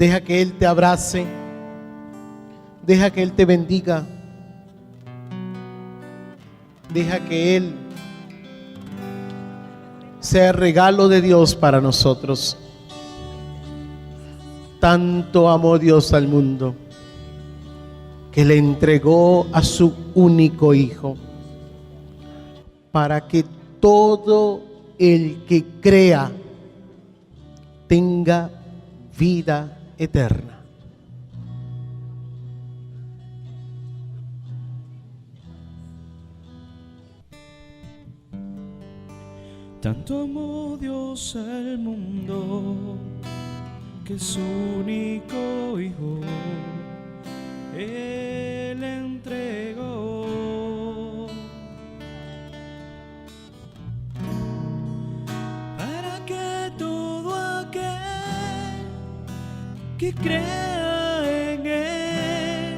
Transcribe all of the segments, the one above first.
Deja que Él te abrace. Deja que Él te bendiga. Deja que Él sea el regalo de Dios para nosotros. Tanto amó Dios al mundo que le entregó a su único Hijo, para que todo el que crea tenga vida eterna. Tanto amó Dios al mundo que su único Hijo Él entregó, para que todo aquel que crea en Él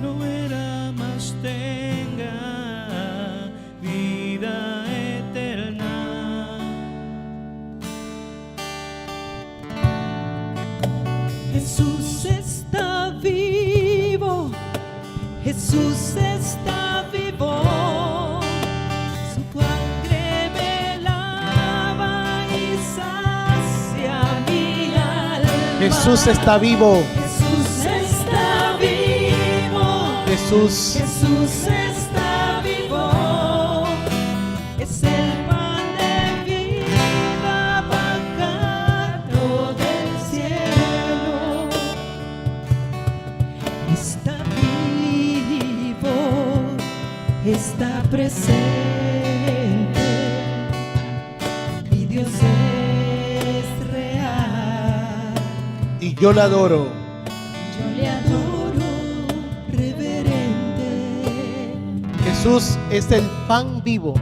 no muera, más tenga vida eterna. Jesús está vivo, Jesús está vivo, su sangre me lava y sacia mi alma. Jesús está vivo. Jesús está vivo. Jesús está vivo. Es el pan de vida bajado del cielo. Está vivo, está presente. Mi Dios es real. y yo le adoro. Yo le adoro, reverente. Jesús es el pan vivo.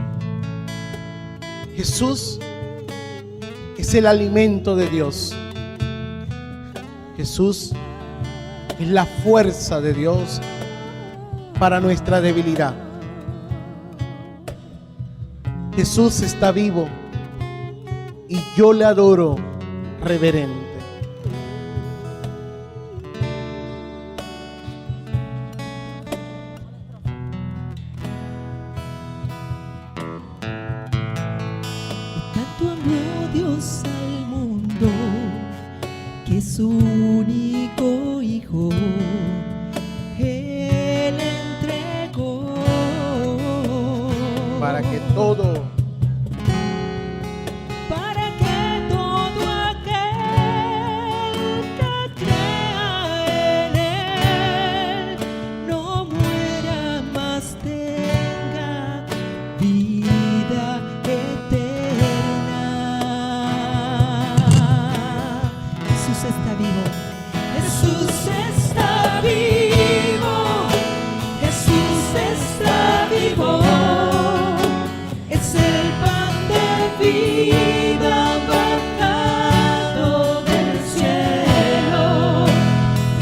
Jesús es el alimento de Dios. Jesús es la fuerza de Dios para nuestra debilidad. Jesús está vivo y yo le adoro, reverente. Tanto amó Dios al mundo que su único Hijo Él entregó, Para que todo aquel que crea en Él no muera, más tenga vida eterna. Jesús está vivo. Jesús está vivo. Jesús está vivo. Es el pan de vida bajado del cielo.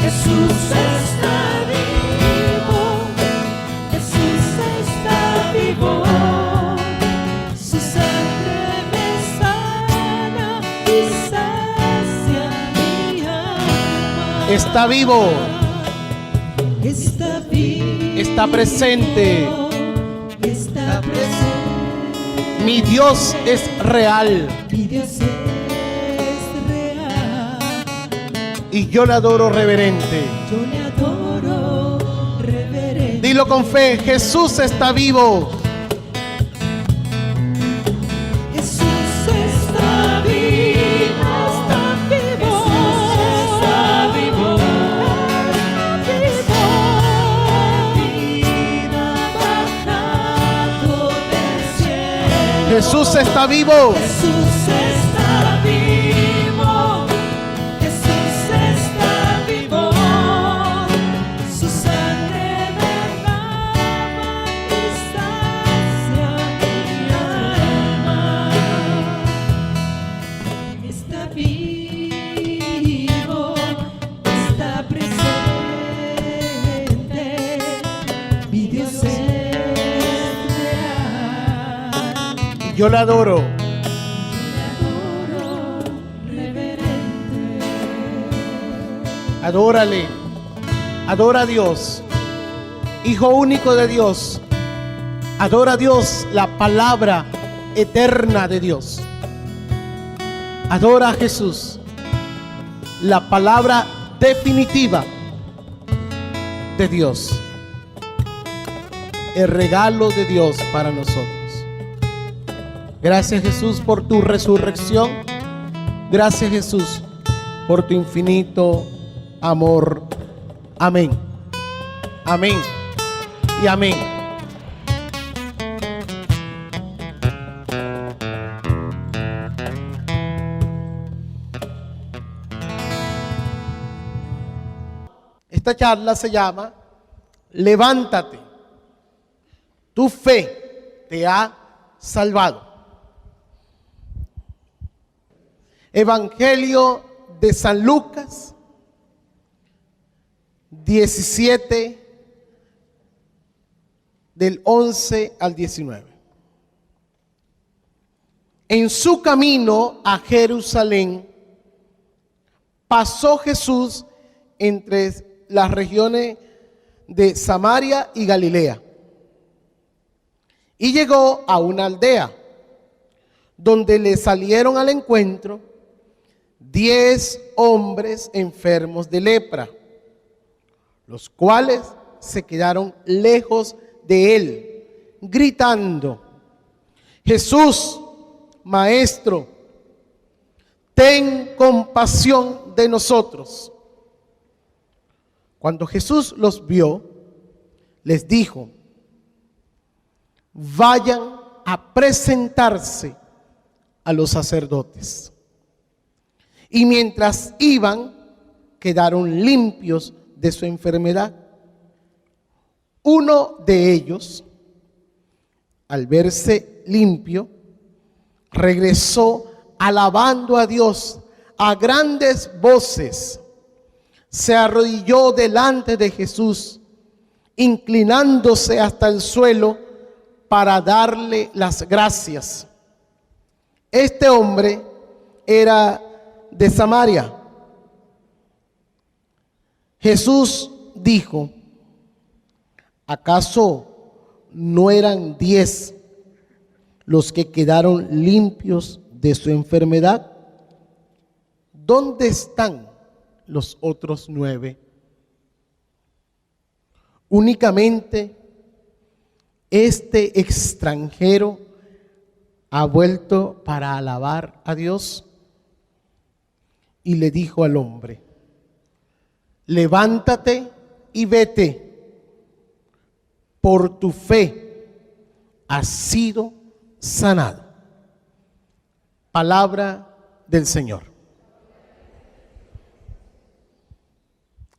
Jesús está vivo. Jesús está vivo. Su sangre me sana y sacia mi alma. está vivo, Está vivo. está presente. Está presente. Mi Dios es real Mi Dios es real. y yo le adoro, reverente. Yo le adoro, reverente. Dilo con fe, Jesús está vivo. Jesús está vivo. Está vivo. Está vivo. Vida bajado del cielo. Jesús está vivo. Jesús está vivo. Jesús está vivo. Su sangre me lava y sacia mi alma. Está vivo, está presente. Mi Dios es real. Yo le adoro. Yo le adoro, reverente. Adórale. Adora a Dios. Hijo único de Dios. Adora a Dios, la palabra eterna de Dios. Adora a Jesús, la palabra definitiva de Dios. El regalo de Dios para nosotros. Gracias, Jesús, por tu resurrección. Gracias, Jesús, por tu infinito amor. Amén. Amén y amén. Esta charla se llama Levántate. Tu fe te ha salvado. Evangelio de San Lucas 17 del 11 al 19. En su camino a Jerusalén pasó Jesús entre las regiones de Samaria y Galilea y llegó a una aldea donde le salieron al encuentro 10 hombres enfermos de lepra, los cuales se quedaron lejos de él, gritando: Jesús, Maestro, ten compasión de nosotros. Cuando Jesús los vio, les dijo: vayan a presentarse a los sacerdotes. Y mientras iban, quedaron limpios de su enfermedad. Uno de ellos, al verse limpio, regresó alabando a Dios a grandes voces. Se arrodilló delante de Jesús, inclinándose hasta el suelo para darle las gracias. Este hombre era de Samaria. Jesús dijo: ¿acaso no eran 10 los que quedaron limpios de su enfermedad? ¿Dónde están los otros 9? Únicamente este extranjero ha vuelto para alabar a Dios. Y le dijo al hombre: levántate y vete, por tu fe has sido sanado. Palabra del Señor.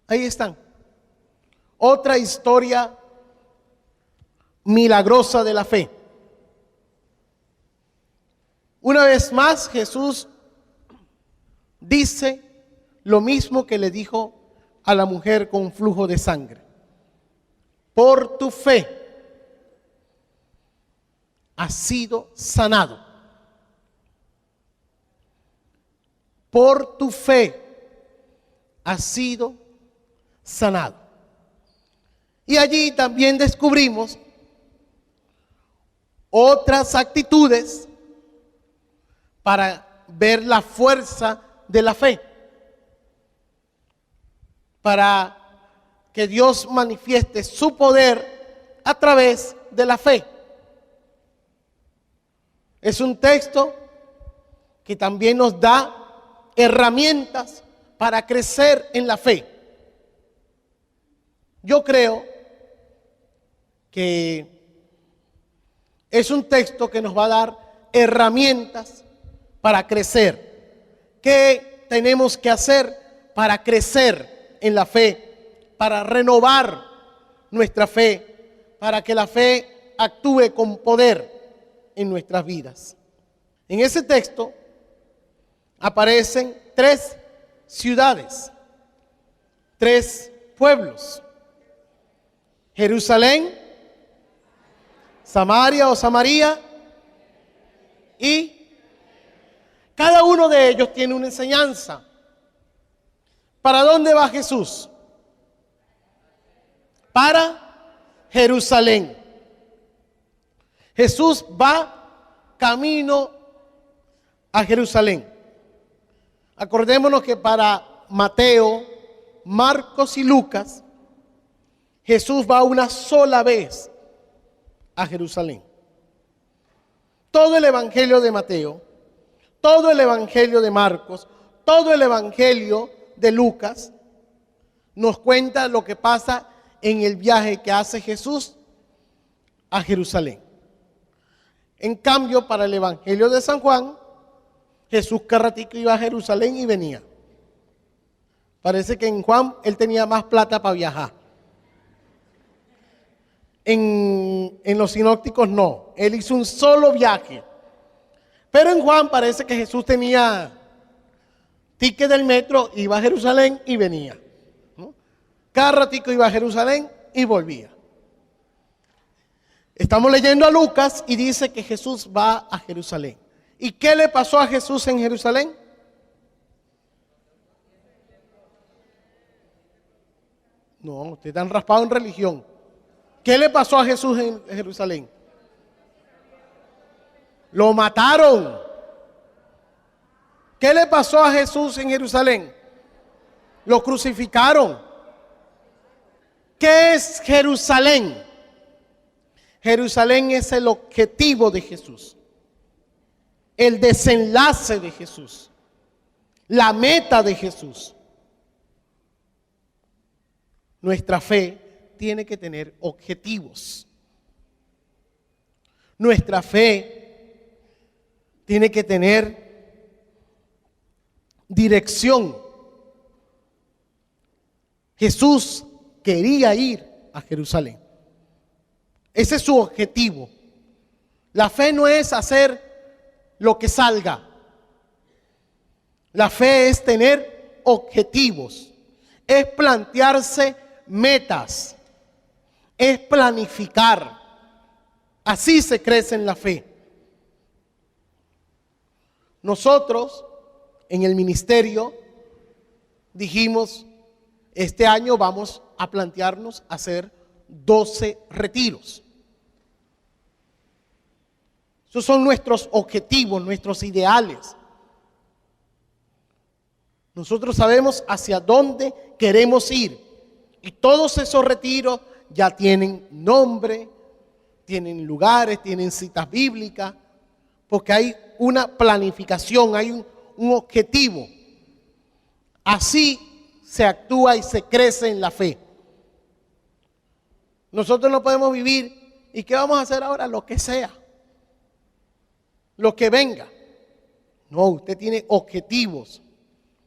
Ahí están. Otra historia milagrosa de la fe. Una vez más, Jesús dice lo mismo que le dijo a la mujer con flujo de sangre: por tu fe has sido sanado. Por tu fe has sido sanado. Y allí también descubrimos otras actitudes para ver la fuerza de la fe, para que Dios manifieste su poder a través de la fe. Es un texto que también nos da herramientas para crecer en la fe. Yo creo que es un texto que nos va a dar herramientas para crecer. ¿Qué tenemos que hacer para crecer en la fe? Para renovar nuestra fe, para que la fe actúe con poder en nuestras vidas. En ese texto aparecen 3 ciudades, 3 pueblos: Jerusalén, Samaria o Samaria, y cada uno de ellos tiene una enseñanza. ¿Para dónde va Jesús? Para Jerusalén. Jesús va camino a Jerusalén. Acordémonos que para Mateo, Marcos y Lucas, Jesús va una sola vez a Jerusalén. Todo el evangelio de Mateo, todo el evangelio de Marcos, todo el evangelio de Lucas nos cuenta lo que pasa en el viaje que hace Jesús a Jerusalén. En cambio, para el evangelio de San Juan, Jesús cada ratico iba a Jerusalén y venía. Parece que en Juan él tenía más plata para viajar. En los sinópticos no, él hizo un solo viaje. Pero en Juan parece que Jesús tenía ticket del metro, iba a Jerusalén y venía, ¿no? Cada ratico iba a Jerusalén y volvía. Estamos leyendo a Lucas y dice que Jesús va a Jerusalén. ¿Y qué le pasó a Jesús en Jerusalén? No, ustedes están raspados en religión. ¿Qué le pasó a Jesús en Jerusalén? Lo mataron. ¿Qué le pasó a Jesús en Jerusalén? Lo crucificaron. ¿Qué es Jerusalén? Jerusalén es el objetivo de Jesús, el desenlace de Jesús, la meta de Jesús. Nuestra fe tiene que tener objetivos. Nuestra fe tiene que tener dirección. Jesús quería ir a Jerusalén. Ese es su objetivo. La fe no es hacer lo que salga. La fe es tener objetivos, es plantearse metas, es planificar. Así se crece en la fe. Nosotros en el ministerio dijimos, este año vamos a plantearnos hacer 12 retiros. Esos son nuestros objetivos, nuestros ideales. Nosotros sabemos hacia dónde queremos ir. Y todos esos retiros ya tienen nombre, tienen lugares, tienen citas bíblicas, porque hay una planificación, hay un objetivo. Así se actúa y se crece en la fe. Nosotros no podemos vivir, ¿y qué vamos a hacer ahora? Lo que sea, lo que venga. No, usted tiene objetivos.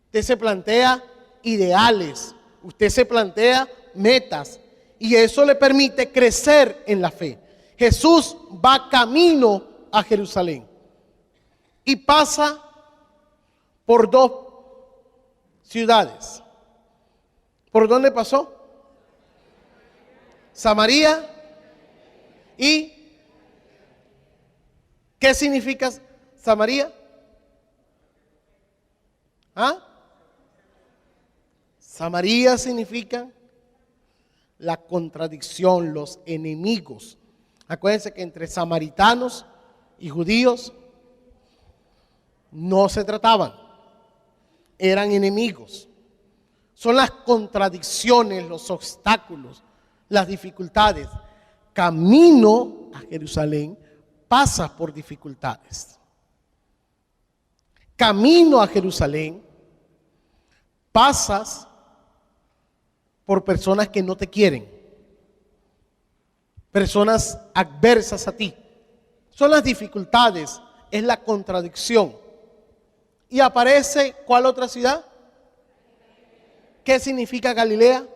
Usted se plantea ideales, usted se plantea metas y eso le permite crecer en la fe. Jesús va camino a Jerusalén y pasa por 2 ciudades. ¿Por dónde pasó? Samaria y ¿qué significa Samaria? ¿Ah? Samaria significa la contradicción, los enemigos. Acuérdense que entre samaritanos y judíos no se trataban, eran enemigos. Son las contradicciones, los obstáculos, las dificultades. Camino a Jerusalén pasa por dificultades. Camino a Jerusalén pasas por personas que no te quieren, personas adversas a ti. Son las dificultades, es la contradicción. Y aparece, ¿cuál otra ciudad? ¿Qué significa Galilea?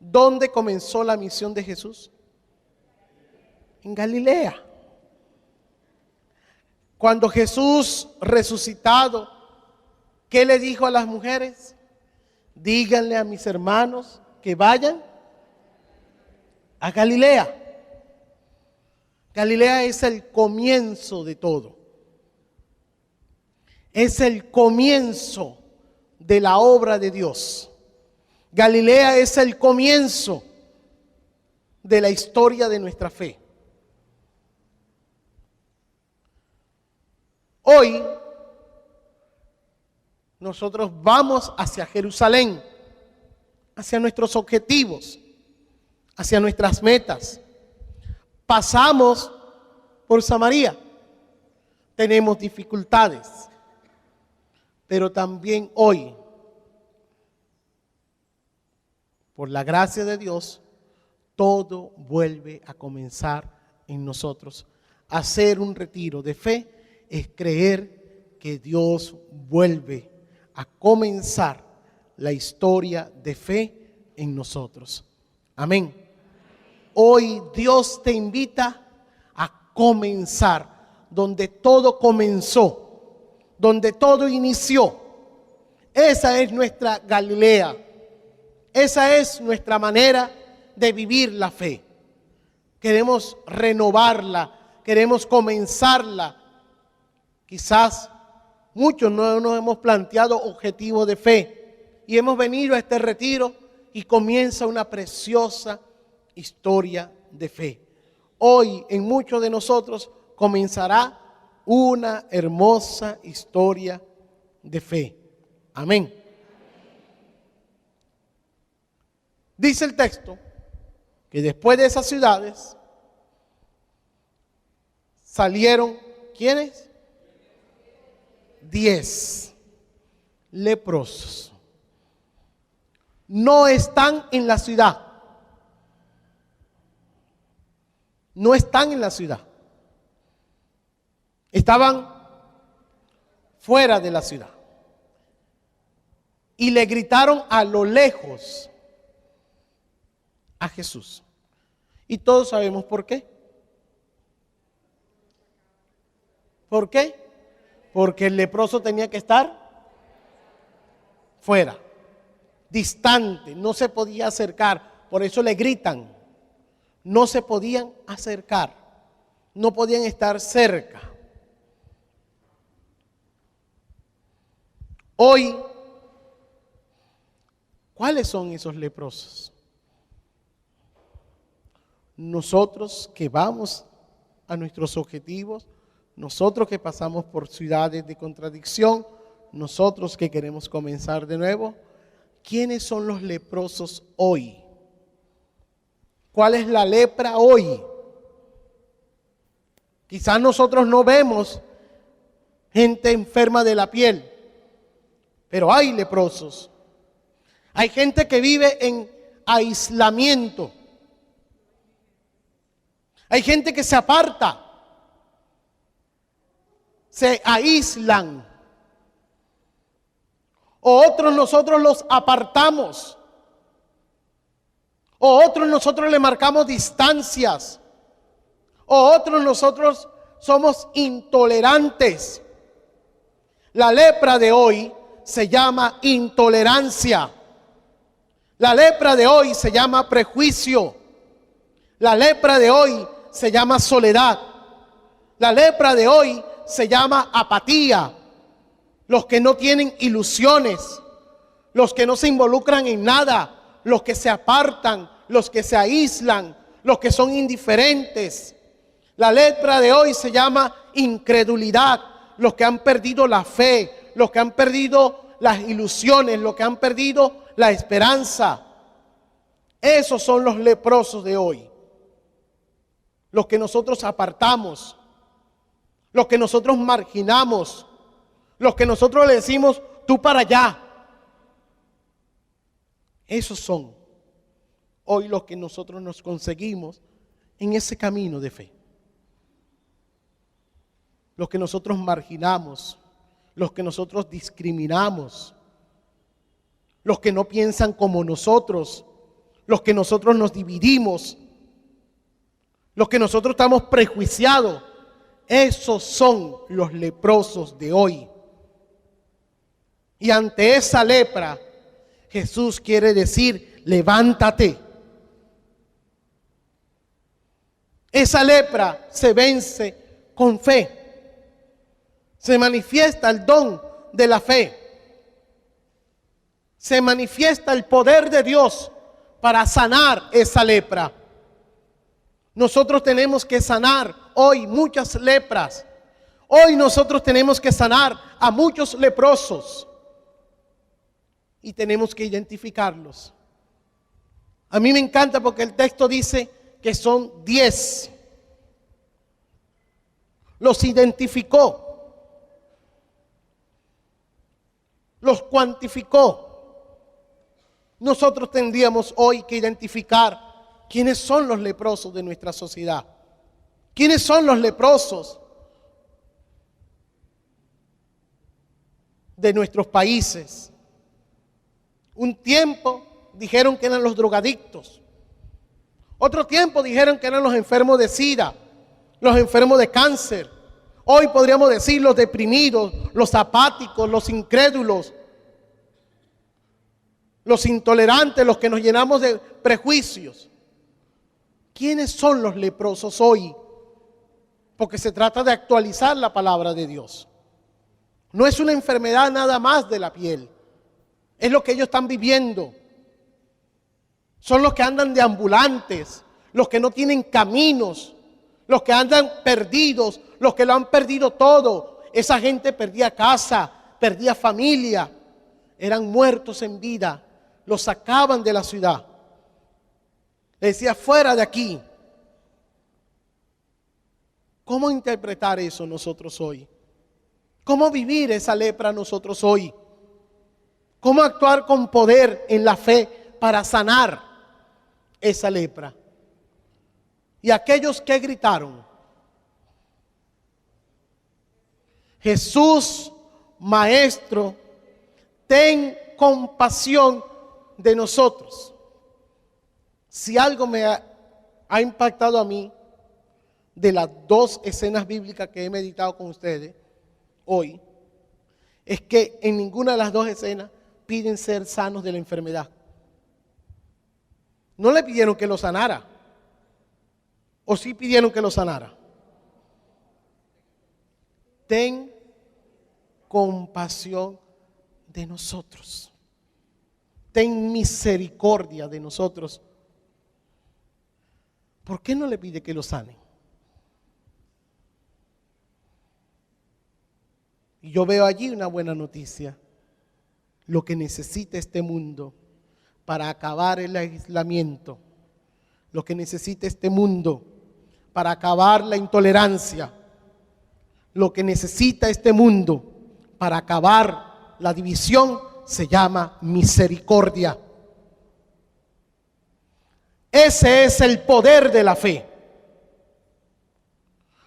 ¿Dónde comenzó la misión de Jesús? En Galilea. Cuando Jesús resucitado, ¿qué le dijo a las mujeres? Díganle a mis hermanos que vayan a Galilea. Galilea es el comienzo de todo. es el comienzo de la obra de Dios. Galilea es el comienzo de la historia de nuestra fe. Hoy nosotros vamos hacia Jerusalén, hacia nuestros objetivos, hacia nuestras metas. Pasamos por Samaria, tenemos dificultades, pero también hoy, por la gracia de Dios, todo vuelve a comenzar en nosotros. Hacer un retiro de fe es creer que Dios vuelve a comenzar la historia de fe en nosotros. Amén. Hoy Dios te invita a comenzar donde todo comenzó, donde todo inició. Esa es nuestra Galilea. Esa es nuestra manera de vivir la fe. Queremos renovarla, queremos comenzarla. Quizás muchos no nos hemos planteado objetivos de fe y hemos venido a este retiro y comienza una preciosa historia de fe. Hoy en muchos de nosotros comenzará una hermosa historia de fe. Amén. Dice el texto que después de esas ciudades salieron, ¿quiénes? 10 leprosos. No están en la ciudad. No están en la ciudad. Estaban fuera de la ciudad. Y le gritaron a lo lejos a Jesús. Y todos sabemos por qué. ¿Por qué? Porque el leproso tenía que estar fuera, distante, no se podía acercar. Por eso le gritan. No se podían acercar, no podían estar cerca. Hoy, ¿cuáles son esos leprosos? Nosotros que vamos a nuestros objetivos, nosotros que pasamos por ciudades de contradicción, nosotros que queremos comenzar de nuevo. ¿Quiénes son los leprosos hoy? ¿Cuál es la lepra hoy? Quizás nosotros no vemos gente enferma de la piel, pero hay leprosos. Hay gente que vive en aislamiento. Hay gente que se aparta, se aíslan. O otros nosotros los apartamos. O otros nosotros le marcamos distancias. O otros nosotros somos intolerantes. La lepra de hoy se llama intolerancia. La lepra de hoy se llama prejuicio. La lepra de hoy se llama soledad. La lepra de hoy se llama apatía. Los que no tienen ilusiones, los que no se involucran en nada, los que se apartan, los que se aíslan, los que son indiferentes. La lepra de hoy se llama incredulidad, los que han perdido la fe, los que han perdido las ilusiones, los que han perdido la esperanza. Esos son los leprosos de hoy. Los que nosotros apartamos, los que nosotros marginamos, los que nosotros le decimos tú para allá. Esos son hoy los que nosotros nos conseguimos en ese camino de fe. Los que nosotros marginamos, los que nosotros discriminamos, los que no piensan como nosotros, los que nosotros nos dividimos, los que nosotros estamos prejuiciados. Esos son los leprosos de hoy. Y ante esa lepra, Jesús quiere decir, levántate. Esa lepra se vence con fe. Se manifiesta el don de la fe. Se manifiesta el poder de Dios para sanar esa lepra. Nosotros tenemos que sanar hoy muchas lepras. Hoy nosotros tenemos que sanar a muchos leprosos. Y tenemos que identificarlos. A mí me encanta porque el texto dice que son 10. Los identificó. Los cuantificó. Nosotros tendríamos hoy que identificar quiénes son los leprosos de nuestra sociedad. ¿Quiénes son los leprosos de nuestros países? Un tiempo dijeron que eran los drogadictos. Otro tiempo dijeron que eran los enfermos de SIDA, los enfermos de cáncer. Hoy podríamos decir los deprimidos, los apáticos, los incrédulos, los intolerantes, los que nos llenamos de prejuicios. ¿Quiénes son los leprosos hoy? Porque se trata de actualizar la palabra de Dios. No es una enfermedad nada más de la piel. Es lo que ellos están viviendo. Son los que andan deambulantes, los que no tienen caminos, los que andan perdidos, los que lo han perdido todo. Esa gente perdía casa, perdía familia, eran muertos en vida, los sacaban de la ciudad. Le decía, fuera de aquí. ¿Cómo interpretar eso nosotros hoy? ¿Cómo vivir esa lepra nosotros hoy? ¿Cómo actuar con poder en la fe para sanar esa lepra? Y aquellos que gritaron, Jesús, Maestro, ten compasión de nosotros. Si algo me ha impactado a mí de las dos escenas bíblicas que he meditado con ustedes hoy, es que en ninguna de las dos escenas piden ser sanos de la enfermedad. No le pidieron que lo sanara, o sí pidieron que lo sanara. Ten compasión de nosotros. Ten misericordia de nosotros. ¿Por qué no le pide que lo sane? Y yo veo allí una buena noticia. Lo que necesita este mundo para acabar el aislamiento, lo que necesita este mundo para acabar la intolerancia, lo que necesita este mundo para acabar la división se llama misericordia. Ese es el poder de la fe.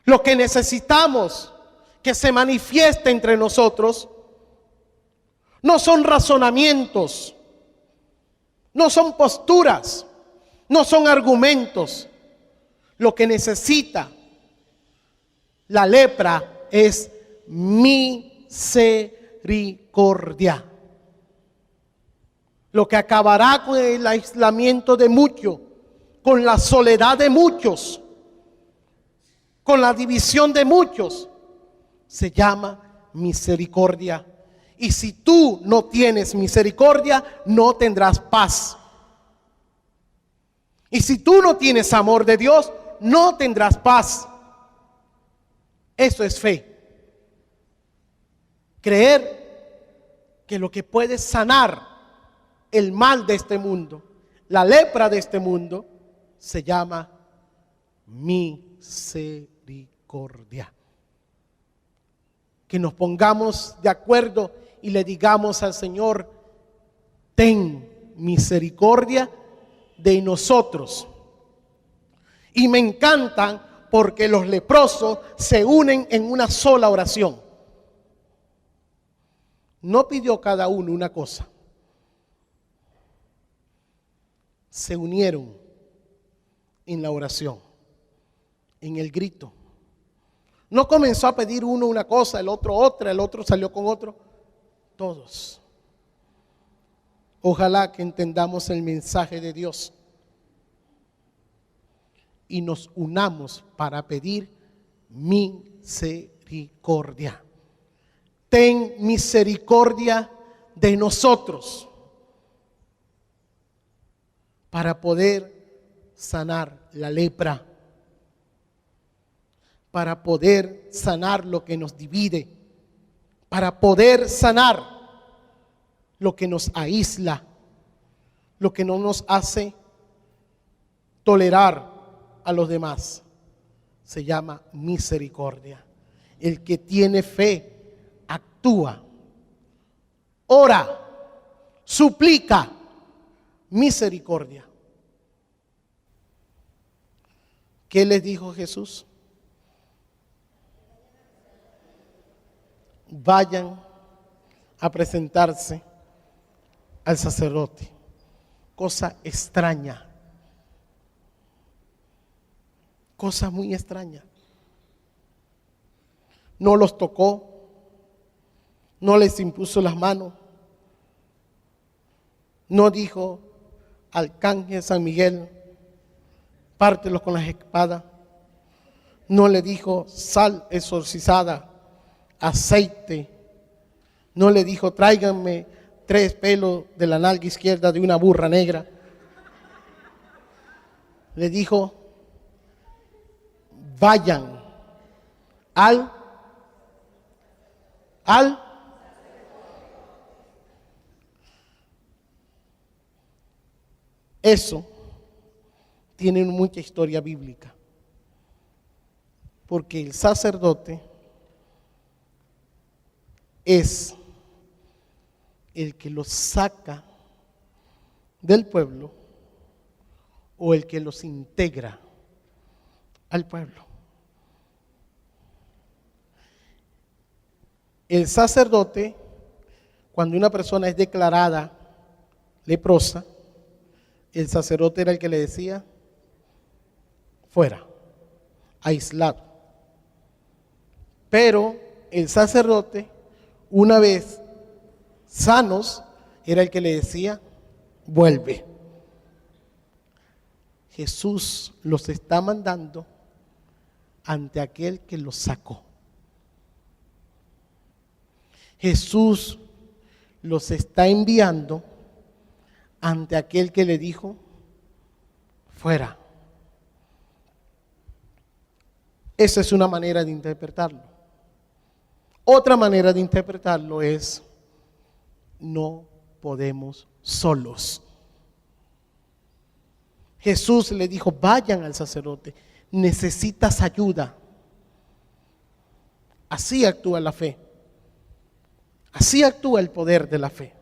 Lo que necesitamos que se manifieste entre nosotros no son razonamientos, no son posturas, no son argumentos. Lo que necesita la lepra es misericordia. Lo que acabará con el aislamiento de muchos, con la soledad de muchos, con la división de muchos, se llama misericordia. Y si tú no tienes misericordia, no tendrás paz. Y si tú no tienes amor de Dios, no tendrás paz. Eso es fe. Creer que lo que puede sanar el mal de este mundo, la lepra de este mundo, se llama misericordia. Que nos pongamos de acuerdo y le digamos al Señor, ten misericordia de nosotros. Y me encantan porque los leprosos se unen en una sola oración. No pidió cada uno una cosa. Se unieron en la oración, en el grito. No comenzó a pedir uno una cosa, el otro otra, el otro salió con otro. Todos. Ojalá que entendamos el mensaje de Dios y nos unamos para pedir misericordia. ten misericordia de nosotros, para poder sanar la lepra, para poder sanar lo que nos divide, para poder sanar lo que nos aísla, lo que no nos hace tolerar a los demás. Se llama misericordia. El que tiene fe actúa, ora, suplica misericordia. ¿Qué les dijo Jesús? Vayan a presentarse al sacerdote. Cosa extraña. Cosa muy extraña. No los tocó, no les impuso las manos, no dijo: Arcángel San Miguel, pártelos con las espadas. No le dijo: sal exorcizada, aceite. No le dijo: tráiganme 3 pelos de la nalga izquierda de una burra negra. Le dijo: vayan al Eso tiene mucha historia bíblica, porque el sacerdote es el que los saca del pueblo o el que los integra al pueblo. El sacerdote, cuando una persona es declarada leprosa, el sacerdote era el que le decía: fuera, aislado. Pero el sacerdote, una vez sanos, era el que le decía: vuelve. Jesús los está mandando ante aquel que los sacó. Jesús los está enviando ante aquel que le dijo: fuera. Esa es una manera de interpretarlo. Otra manera de interpretarlo es: no podemos solos. Jesús le dijo: vayan al sacerdote, necesitas ayuda. Así actúa la fe. Así actúa el poder de la fe.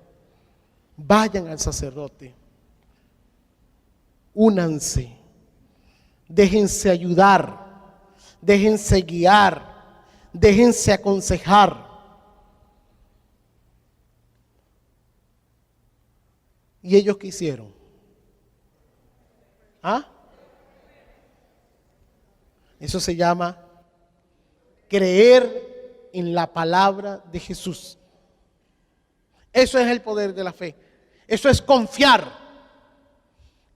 Vayan al sacerdote, únanse, déjense ayudar, déjense guiar, déjense aconsejar. ¿Y ellos qué hicieron? ¿Ah? Eso se llama creer en la palabra de Jesús. Eso es el poder de la fe. Eso es confiar.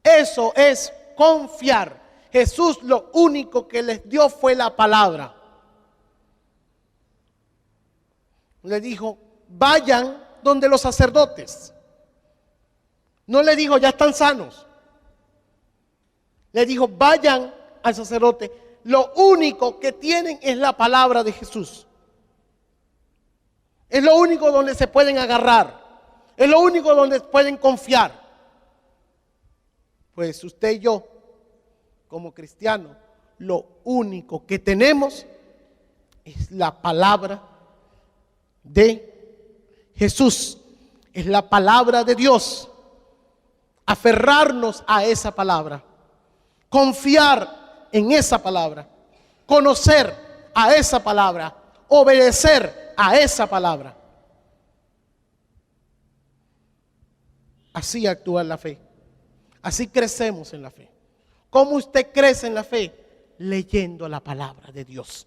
Eso es confiar. Jesús lo único que les dio fue la palabra. Le dijo: vayan donde los sacerdotes. No le dijo: ya están sanos. Le dijo: vayan al sacerdote. Lo único que tienen es la palabra de Jesús. Es lo único donde se pueden agarrar. Es lo único donde pueden confiar. Pues usted y yo, como cristianos, lo único que tenemos es la palabra de Jesús. Es la palabra de Dios. Aferrarnos a esa palabra. Confiar en esa palabra. Conocer a esa palabra. Obedecer a esa palabra. Así actúa la fe. Así crecemos en la fe. ¿Cómo usted crece en la fe? Leyendo la palabra de Dios.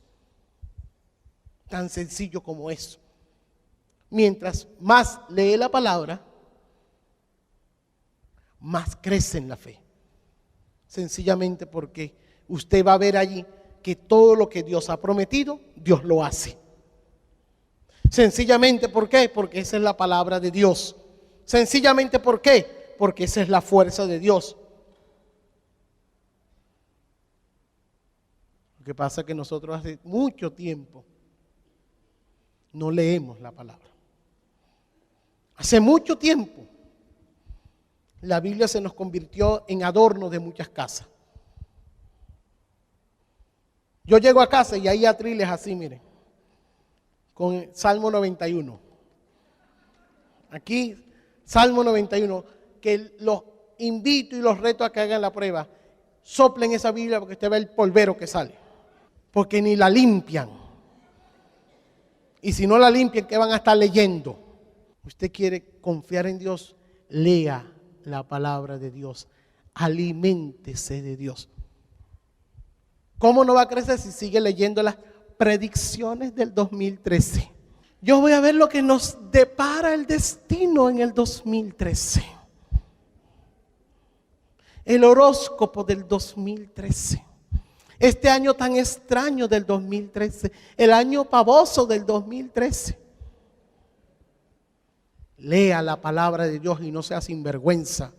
Tan sencillo como eso. Mientras más lee la palabra, más crece en la fe. Sencillamente porque usted va a ver allí que todo lo que Dios ha prometido, Dios lo hace. Sencillamente, ¿por qué? Porque esa es la palabra de Dios. Sencillamente, ¿por qué? Porque esa es la fuerza de Dios. Lo que pasa es que nosotros hace mucho tiempo no leemos la palabra. Hace mucho tiempo la Biblia se nos convirtió en adorno de muchas casas. Yo llego a casa y hay atriles así, miren, con el Salmo 91. Aquí, Salmo 91, que los invito y los reto a que hagan la prueba. Soplen esa Biblia porque usted ve el polvero que sale. Porque ni la limpian. Y si no la limpian, ¿qué van a estar leyendo? Usted quiere confiar en Dios, lea la palabra de Dios. Aliméntese de Dios. ¿Cómo no va a crecer si sigue leyendo las predicciones del 2013? Yo voy a ver lo que nos depara el destino en el 2013. El horóscopo del 2013. Este año tan extraño del 2013. El año pavoso del 2013. Lea la palabra de Dios y no sea sinvergüenza.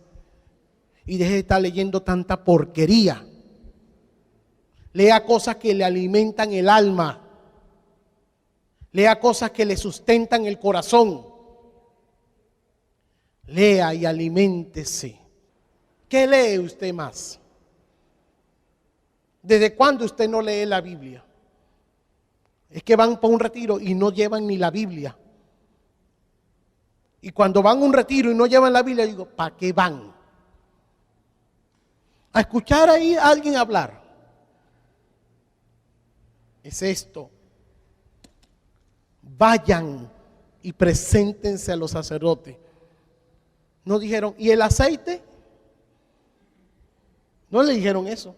Y deje de estar leyendo tanta porquería. Lea cosas que le alimentan el alma. Lea cosas que le sustentan el corazón. Lea y aliméntese. ¿Qué lee usted más? ¿Desde cuándo usted no lee la Biblia? Es que van para un retiro y no llevan ni la Biblia. Y cuando van a un retiro y no llevan la Biblia, digo, ¿para qué van? A escuchar ahí a alguien hablar. Es esto. Vayan y preséntense a los sacerdotes. No dijeron, ¿y el aceite? No le dijeron eso.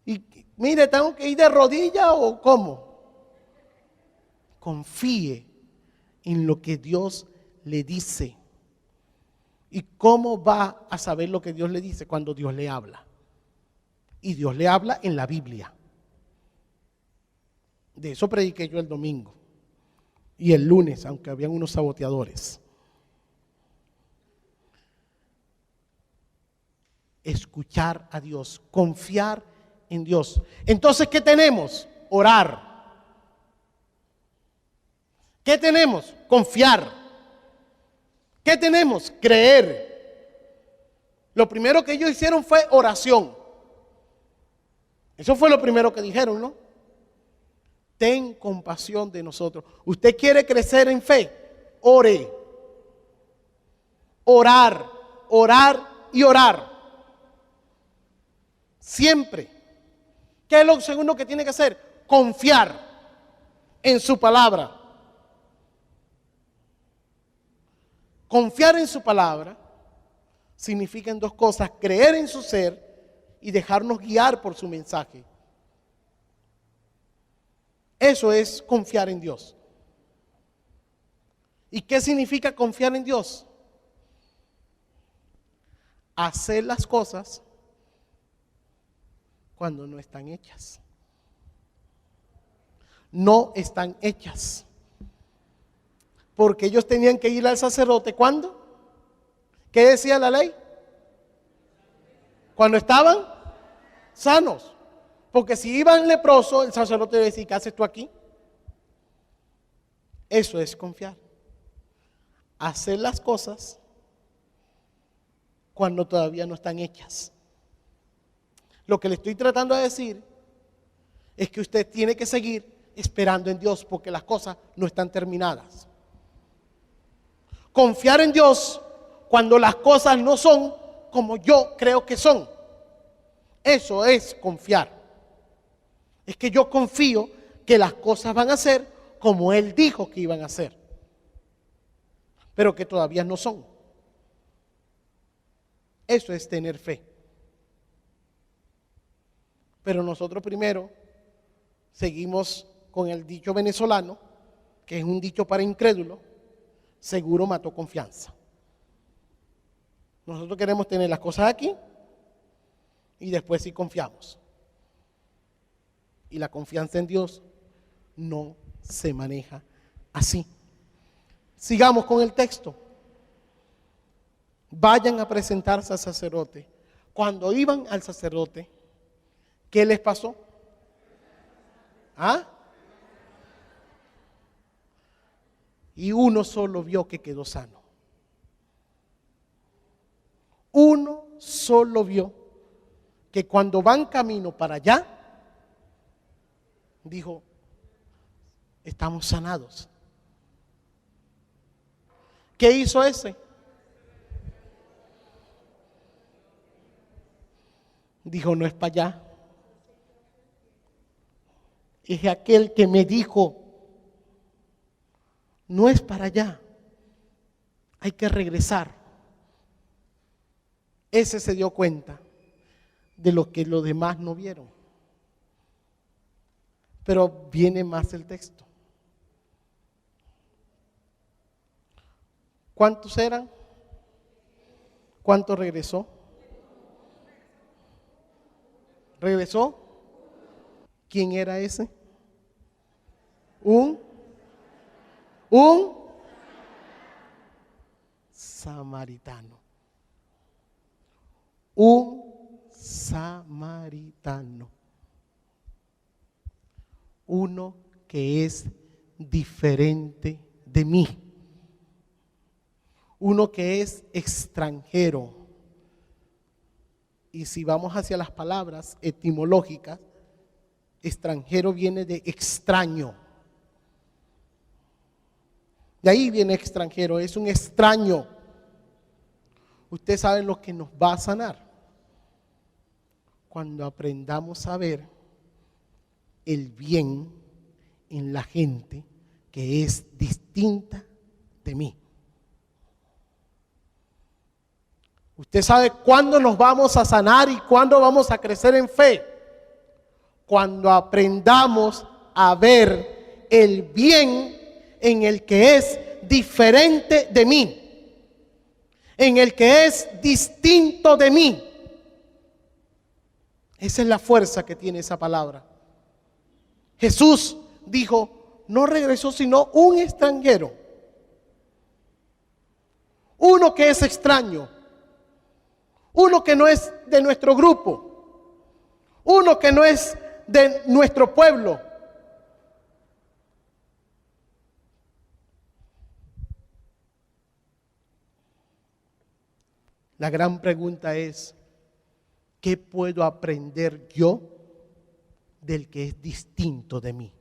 Y mire, ¿tengo que ir de rodillas o cómo? Confíe en lo que Dios le dice. ¿Y cómo va a saber lo que Dios le dice? Cuando Dios le habla. Y Dios le habla en la Biblia. De eso prediqué yo el domingo. Y el lunes, aunque habían unos saboteadores. Escuchar a Dios, confiar en Dios. Entonces, ¿qué tenemos? Orar. ¿Qué tenemos? Confiar. ¿Qué tenemos? Creer. Lo primero que ellos hicieron fue oración. Eso fue lo primero que dijeron, ¿no? Ten compasión de nosotros. ¿Usted quiere crecer en fe? Ore. Orar, orar y orar. Siempre. ¿Qué es lo segundo que tiene que hacer? Confiar en su palabra. Confiar en su palabra significa dos cosas: creer en su ser y dejarnos guiar por su mensaje. Eso es confiar en Dios. ¿Y qué significa confiar en Dios? Hacer las cosas cuando no están hechas. No están hechas. Porque ellos tenían que ir al sacerdote, ¿cuándo? ¿Qué decía la ley? Cuando estaban sanos. Porque si iban leprosos, el sacerdote le decía, ¿qué haces tú aquí? Eso es confiar. Hacer las cosas cuando todavía no están hechas. Lo que le estoy tratando de decir es que usted tiene que seguir esperando en Dios porque las cosas no están terminadas. Confiar en Dios cuando las cosas no son como yo creo que son. Eso es confiar. Es que yo confío que las cosas van a ser como Él dijo que iban a ser, pero que todavía no son. Eso es tener fe. Pero nosotros primero seguimos con el dicho venezolano, que es un dicho para incrédulos: seguro mató confianza. Nosotros queremos tener las cosas aquí y después sí confiamos. Y la confianza en Dios no se maneja Así. Sigamos con el texto. Vayan a presentarse al sacerdote. Cuando iban al sacerdote, ¿qué les pasó? ¿Ah? Y uno solo vio que quedó sano. Uno solo vio que cuando van camino para allá, dijo, estamos sanados. ¿Qué hizo ese? Dijo, no es para allá. Es aquel que me dijo, no es para allá. Hay que regresar. Ese se dio cuenta de lo que los demás no vieron. Pero viene más el texto. ¿Cuántos eran? ¿Cuánto regresó? ¿Regresó? ¿Quién era ese? Un samaritano. Un samaritano. Uno que es diferente de mí. Uno que es extranjero. Y si vamos hacia las palabras etimológicas, extranjero viene de extraño. De ahí viene extranjero, es un extraño. Usted sabe lo que nos va a sanar. Cuando aprendamos a ver el bien en la gente que es distinta de mí. Usted sabe cuándo nos vamos a sanar y cuándo vamos a crecer en fe. Cuando aprendamos a ver el bien en el que es diferente de mí, en el que es distinto de mí. Esa es la fuerza que tiene esa palabra. Jesús dijo, no regresó sino un extranjero, uno que es extraño, uno que no es de nuestro grupo, uno que no es de nuestro pueblo. La gran pregunta es, ¿qué puedo aprender yo del que es distinto de mí?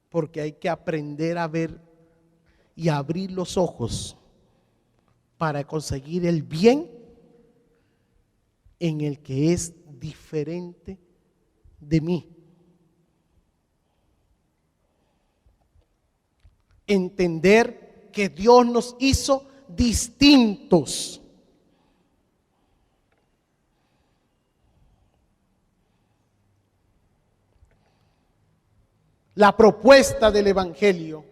Porque hay que aprender a ver y abrir los ojos para conseguir el bien en el que es diferente de mí. Entender que Dios nos hizo distintos. La propuesta del Evangelio,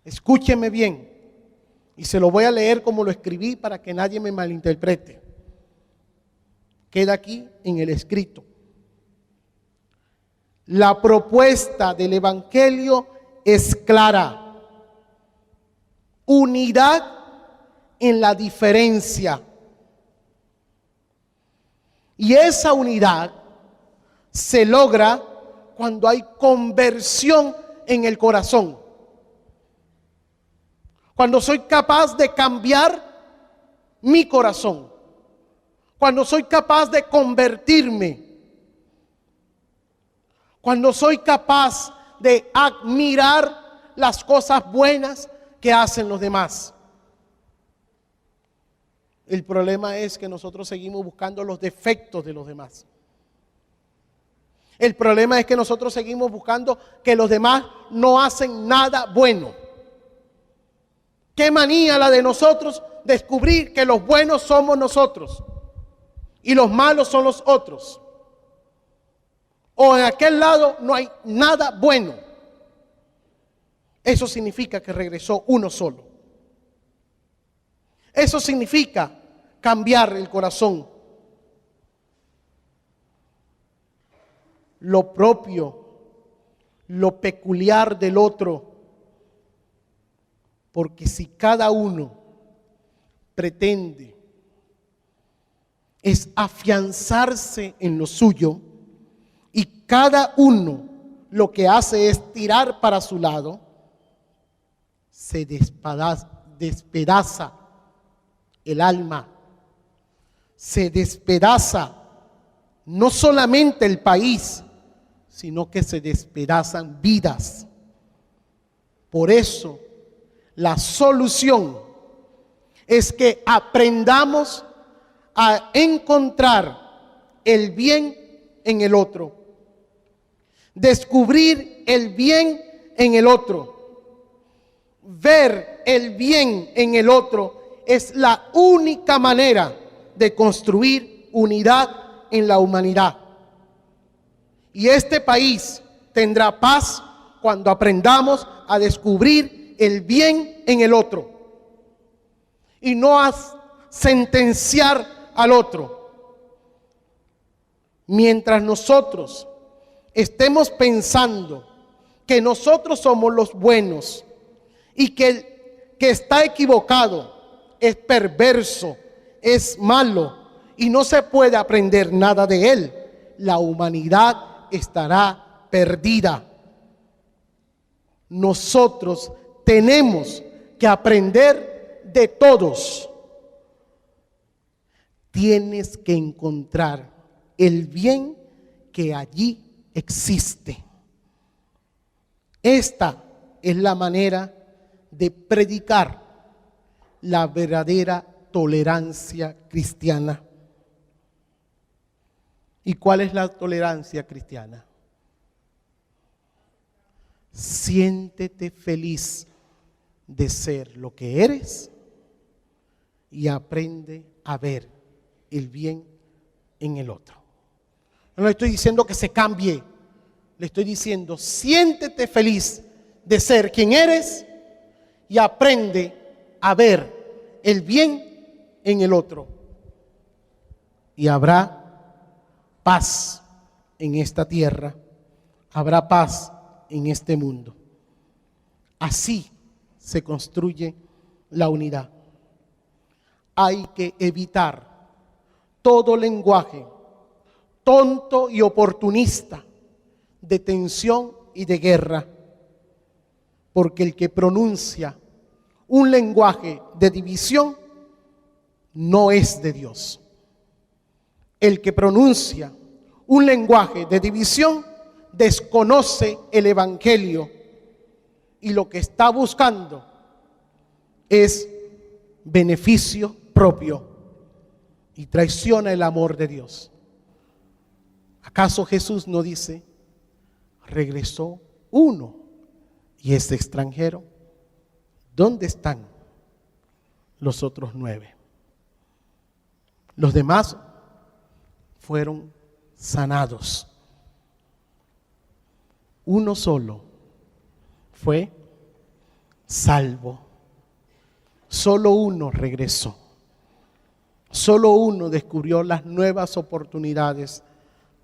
escúcheme bien, y se lo voy a leer como lo escribí para que nadie me malinterprete. Queda aquí en el escrito. La propuesta del Evangelio es clara. Unidad en la diferencia. Y esa unidad se logra cuando hay conversión en el corazón. Cuando soy capaz de cambiar mi corazón. Cuando soy capaz de convertirme. Cuando soy capaz de admirar las cosas buenas que hacen los demás. El problema es que nosotros seguimos buscando los defectos de los demás. El problema es que nosotros seguimos buscando que los demás no hacen nada bueno. Qué manía la de nosotros descubrir que los buenos somos nosotros y los malos son los otros. O en aquel lado no hay nada bueno. Eso significa que regresó uno solo. Eso significa cambiar el corazón. lo propio, lo peculiar del otro. Porque si cada uno pretende es afianzarse en lo suyo y cada uno lo que hace es tirar para su lado, se despedaza el alma, se despedaza no solamente el país, sino que se despedazan vidas. Por eso, la solución es que aprendamos a encontrar el bien en el otro, descubrir el bien en el otro, ver el bien en el otro es la única manera de construir unidad en la humanidad. Y este país tendrá paz cuando aprendamos a descubrir el bien en el otro y no a sentenciar al otro. Mientras nosotros estemos pensando que nosotros somos los buenos y que el que está equivocado es perverso, es malo y no se puede aprender nada de él, la humanidad estará perdida. Nosotros tenemos que aprender de todos. Tienes que encontrar el bien que allí existe. Esta es la manera de predicar la verdadera tolerancia cristiana. ¿Y cuál es la tolerancia cristiana? Siéntete feliz de ser lo que eres y aprende a ver el bien en el otro. No le estoy diciendo que se cambie, le estoy diciendo siéntete feliz de ser quien eres y aprende a ver el bien en el otro. Y habrá paz en esta tierra, habrá paz en este mundo. Así se construye la unidad. Hay que evitar todo lenguaje tonto y oportunista de tensión y de guerra, porque el que pronuncia un lenguaje de división no es de Dios. El que pronuncia un lenguaje de división desconoce el evangelio y lo que está buscando es beneficio propio y traiciona el amor de Dios. ¿Acaso Jesús no dice, regresó uno y es extranjero? ¿Dónde están los otros 9? Los demás fueron sanados. Uno solo fue salvo. Solo uno regresó. Solo uno descubrió las nuevas oportunidades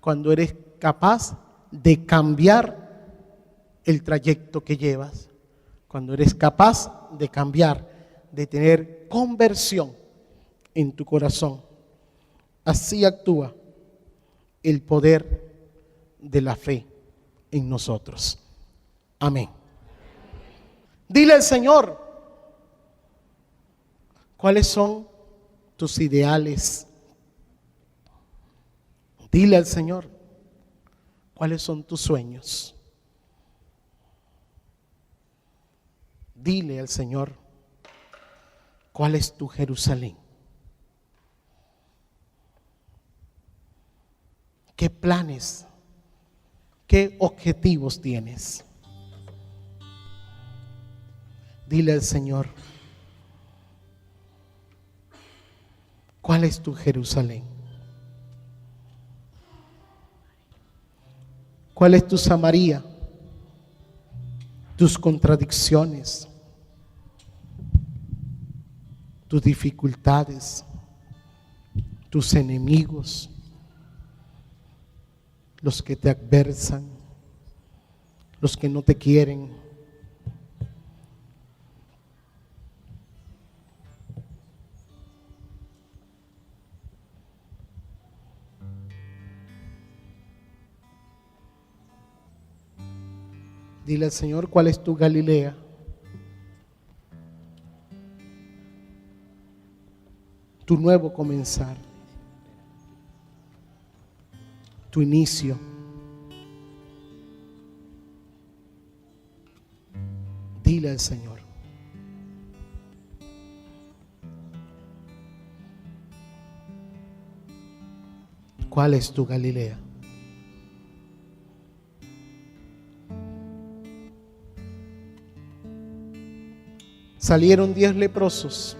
cuando eres capaz de cambiar el trayecto que llevas, cuando eres capaz de cambiar, de tener conversión en tu corazón. Así actúa el poder de la fe en nosotros. Amén. Dile al Señor, ¿cuáles son tus ideales? Dile al Señor, ¿cuáles son tus sueños? Dile al Señor, ¿cuál es tu Jerusalén? ¿Qué planes, qué objetivos tienes? Dile al Señor, ¿cuál es tu Jerusalén? ¿Cuál es tu Samaria? Tus contradicciones, tus dificultades, tus enemigos. los que te adversan, los que no te quieren. Dile al Señor, ¿cuál es tu Galilea? Tu nuevo comenzar, tu inicio. Dile al Señor. ¿Cuál es tu Galilea? Salieron 10 leprosos.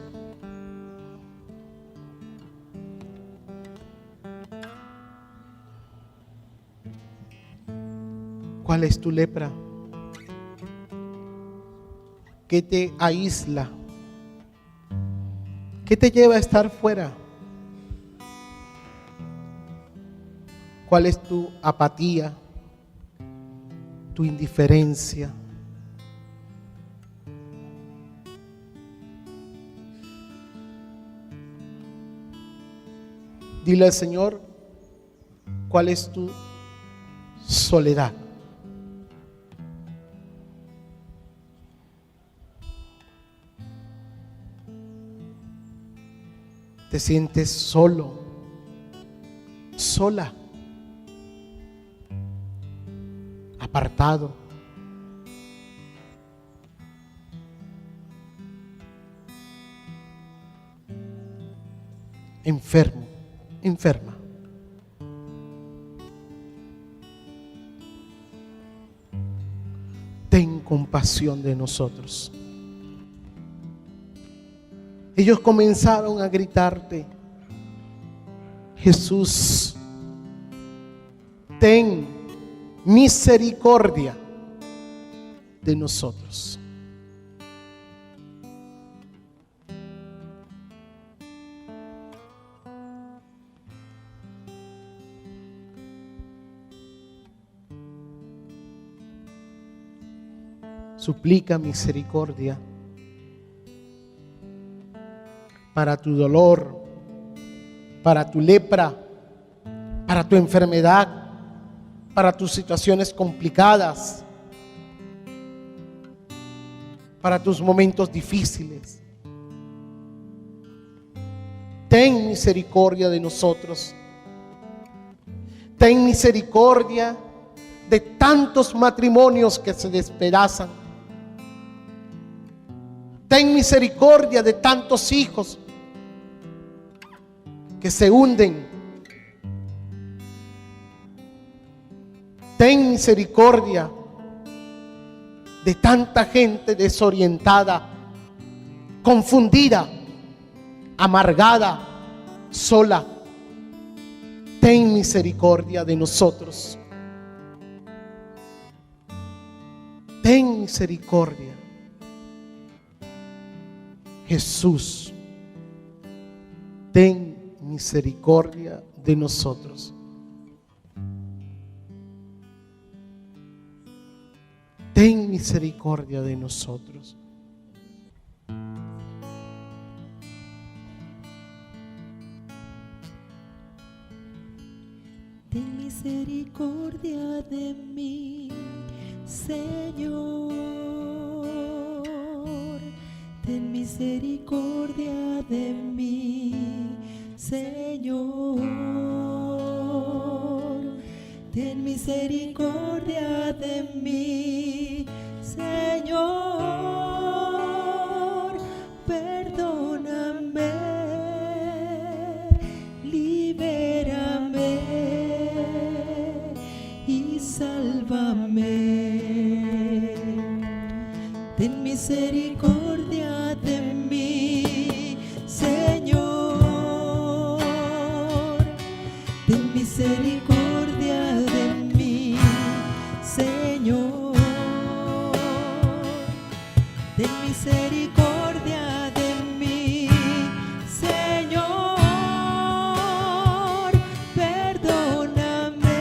¿Cuál es tu lepra? ¿Qué te aísla? ¿Qué te lleva a estar fuera? ¿Cuál es tu apatía? ¿Tu indiferencia? Dile al Señor, ¿cuál es tu soledad? ¿Te sientes solo, sola, apartado? Enfermo, enferma. Ten compasión de nosotros. Ellos comenzaron a gritarte, Jesús, ten misericordia de nosotros. Suplica misericordia para tu dolor, para tu lepra, para tu enfermedad, para tus situaciones complicadas, para tus momentos difíciles. Ten misericordia de nosotros. Ten misericordia de tantos matrimonios que se despedazan. Ten misericordia de tantos hijos que se hunden. Ten misericordia de tanta gente desorientada, confundida, amargada, sola. Ten misericordia de nosotros. Ten misericordia. Jesús, ten misericordia de nosotros. Ten misericordia de nosotros. Ten misericordia de mí, Señor. Ten misericordia de mí, Señor. Ten misericordia de mí, Señor. Perdóname, libérame y sálvame. Ten misericordia de mí, Señor. Ten misericordia de mí, Señor. Ten misericordia de mí, Señor. Perdóname,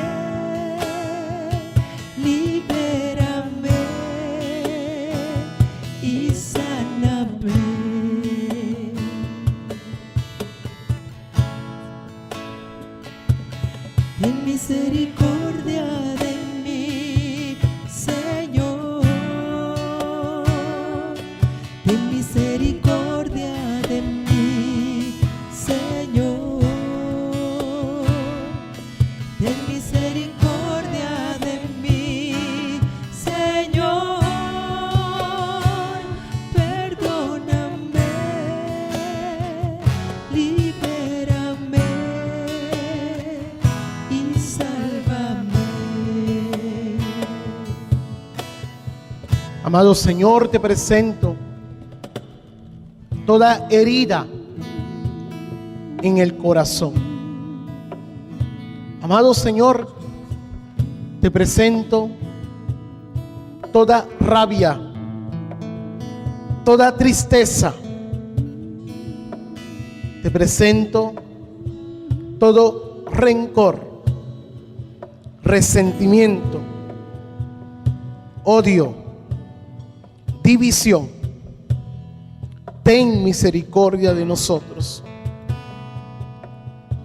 ten misericordia de mí, Señor. Ten misericordia de mí, Señor. Ten misericordia de mí, Señor. Perdóname, libérame y sálvame. Amado Señor, te presento toda herida en el corazón. Amado Señor, te presento toda rabia, toda tristeza. Te presento todo rencor, resentimiento, odio, división. Ten misericordia de nosotros.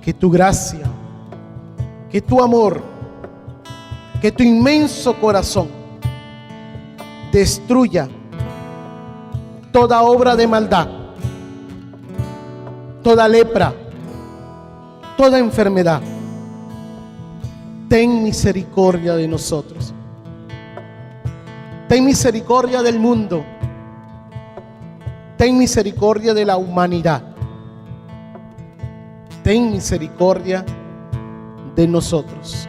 Que tu gracia, que tu amor, que tu inmenso corazón destruya toda obra de maldad, toda lepra, toda enfermedad. Ten misericordia de nosotros. Ten misericordia del mundo. Ten misericordia de la humanidad. Ten misericordia de nosotros.